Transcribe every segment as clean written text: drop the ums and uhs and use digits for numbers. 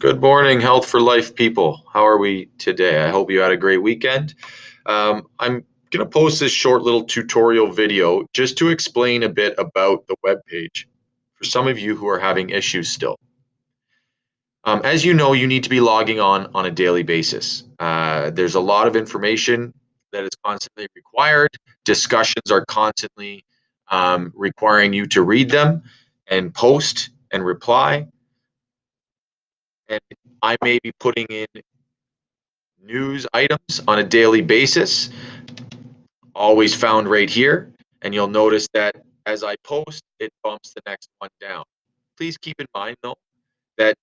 Good morning, Health for Life people. How are we today? I hope you had a great weekend. I'm going to post this short little tutorial video just to explain a bit about the web page for some of you who are having issues still. As you know, you need to be logging on a daily basis. There's a lot of information that is constantly required. Discussions are constantly requiring you to read them and post and reply. And I may be putting in news items on a daily basis, always found right here. And you'll notice that as I post, it bumps the next one down. Please keep in mind, though, that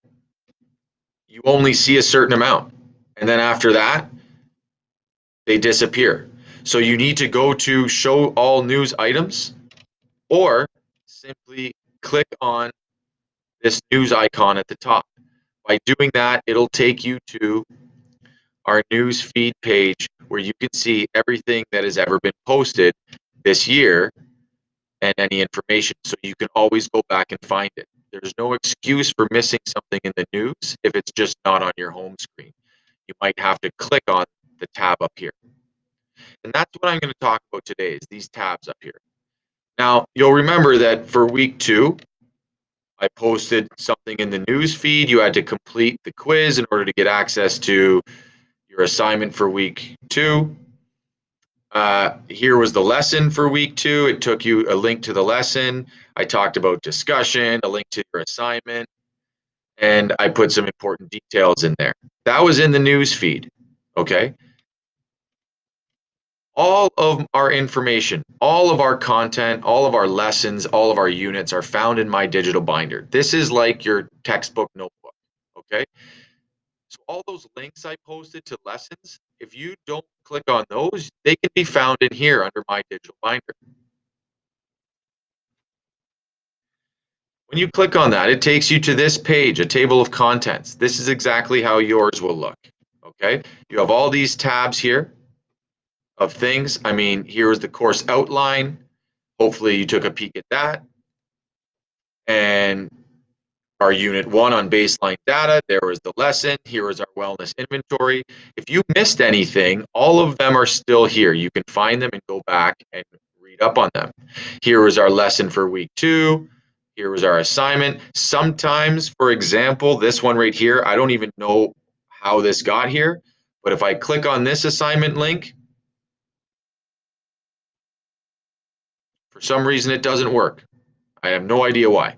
you only see a certain amount. And then after that, they disappear. So you need to go to show all news items or simply click on this news icon at the top. By doing that, it'll take you to our news feed page where you can see everything that has ever been posted this year and any information. So you can always go back and find it. There's no excuse for missing something in the news if it's just not on your home screen. You might have to click on the tab up here. And that's what I'm going to talk about today is these tabs up here. Now, you'll remember that for week 2, I posted something in the news feed. You had to complete the quiz in order to get access to your assignment for week 2. Here was the lesson for week 2. It took you a link to the lesson. I talked about discussion, a link to your assignment, and I put some important details in there. That was in the news feed. Okay. All of our information, all of our content, all of our lessons, all of our units are found in my digital binder. This is like your textbook notebook. Okay. So all those links I posted to lessons, if you don't click on those, they can be found in here under my digital binder. When you click on that, it takes you to this page, a table of contents. This is exactly how yours will look. Okay. You have all these tabs here of things. I mean, here's the course outline. Hopefully you took a peek at that. And our unit 1 on baseline data, there was the lesson. Here is our wellness inventory. If you missed anything, all of them are still here. You can find them and go back and read up on them. Here was our lesson for week 2. Here was our assignment. Sometimes, for example, this one right here, I don't even know how this got here, but if I click on this assignment link, for some reason it doesn't work. I have no idea why.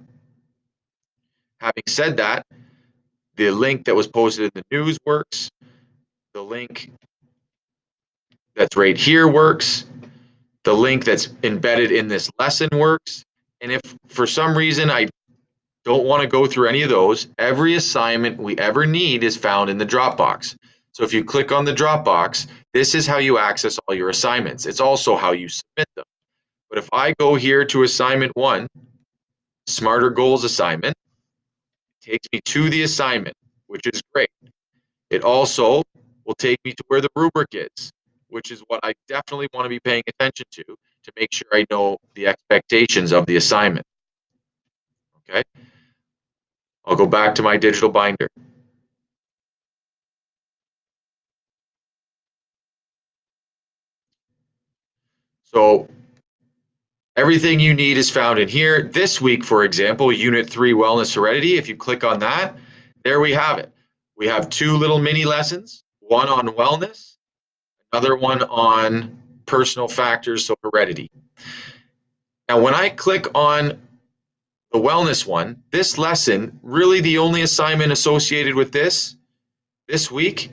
Having said that, the link that was posted in the news works. The link that's right here works. The link that's embedded in this lesson works. And if for some reason I don't want to go through any of those, every assignment we ever need is found in the Dropbox. So if you click on the Dropbox, this is how you access all your assignments. It's also how you submit them. But if I go here to assignment 1, Smarter Goals assignment, it takes me to the assignment, which is great. It also will take me to where the rubric is, which is what I definitely want to be paying attention to make sure I know the expectations of the assignment. Okay. I'll go back to my digital binder. So everything you need is found in here. This week, for example, Unit 3 Wellness Heredity, if you click on that, there we have it. We have 2 little mini lessons, one on wellness, another one on personal factors, so heredity. Now, when I click on the wellness one, this lesson, really the only assignment associated with this week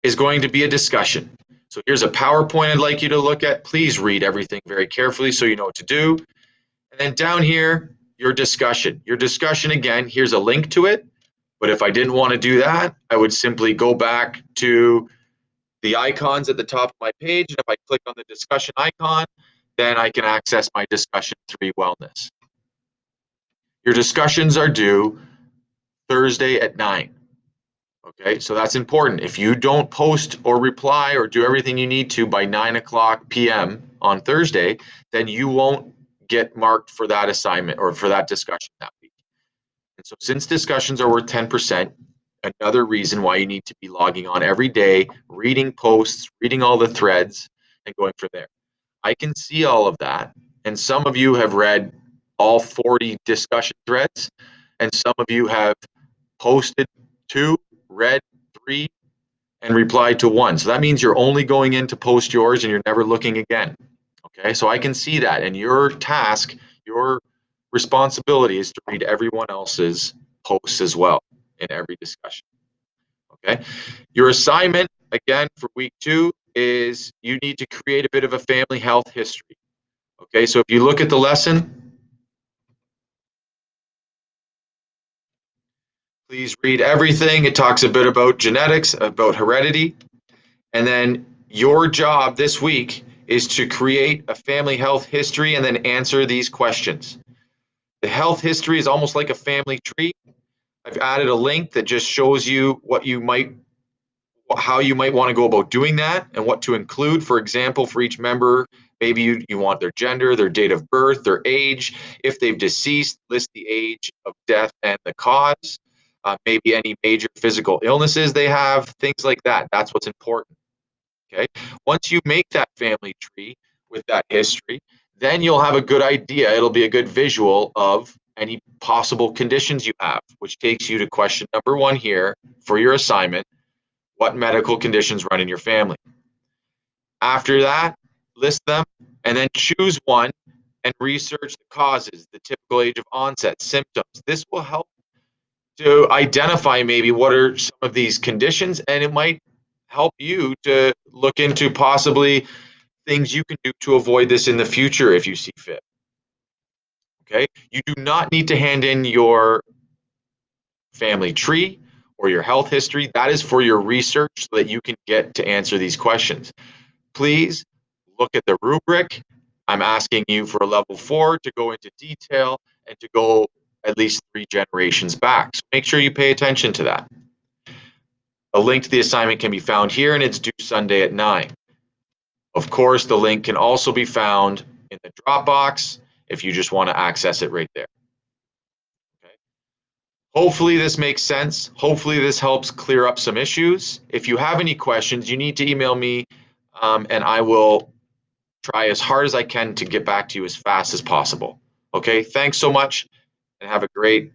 is going to be a discussion. So here's a PowerPoint I'd like you to look at. Please read everything very carefully so you know what to do. And then down here, your discussion. Your discussion, again, here's a link to it. But if I didn't want to do that, I would simply go back to the icons at the top of my page. And if I click on the discussion icon, then I can access my discussion 3 wellness. Your discussions are due Thursday at 9. Okay, so that's important. If you don't post or reply or do everything you need to by 9 p.m. on Thursday, then you won't get marked for that assignment or for that discussion that week. And so since discussions are worth 10%, Another reason why you need to be logging on every day, reading posts, reading all the threads, and going from there. I can see all of that. And some of you have read all 40 discussion threads, and some of you have posted 2, read 3, and replied to 1. So that means you're only going in to post yours and you're never looking again. Okay, so I can see that. And your task, your responsibility is to read everyone else's posts as well in every discussion. Okay, your assignment again for week 2 is you need to create a bit of a family health history. Okay, so if you look at the lesson, please read everything. It talks a bit about genetics, about heredity, and then your job this week is to create a family health history and then answer these questions. The health history is almost like a family tree. I've added a link that just shows you how you might want to go about doing that and what to include. For example, for each member, maybe you want their gender, their date of birth, their age. If they've deceased, list the age of death and the cause. Maybe any major physical illnesses they have, things like that. That's what's important. Okay. Once you make that family tree with that history, then you'll have a good idea. It'll be a good visual of any possible conditions you have, which takes you to question number 1 here for your assignment. What medical conditions run in your family? After that, list them and then choose one and research the causes, the typical age of onset, symptoms. This will help to identify maybe what are some of these conditions, and it might help you to look into possibly things you can do to avoid this in the future if you see fit. Okay. You do not need to hand in your family tree or your health history. That is for your research so that you can get to answer these questions. Please look at the rubric. I'm asking you for a level 4 to go into detail and to go at least 3 generations back. So make sure you pay attention to that. A link to the assignment can be found here and it's due Sunday at 9. Of course, the link can also be found in the Dropbox if you just want to access it right there. Okay. Hopefully this makes sense. Hopefully this helps clear up some issues. If you have any questions, you need to email me and I will try as hard as I can to get back to you as fast as possible. Okay, thanks so much and have a great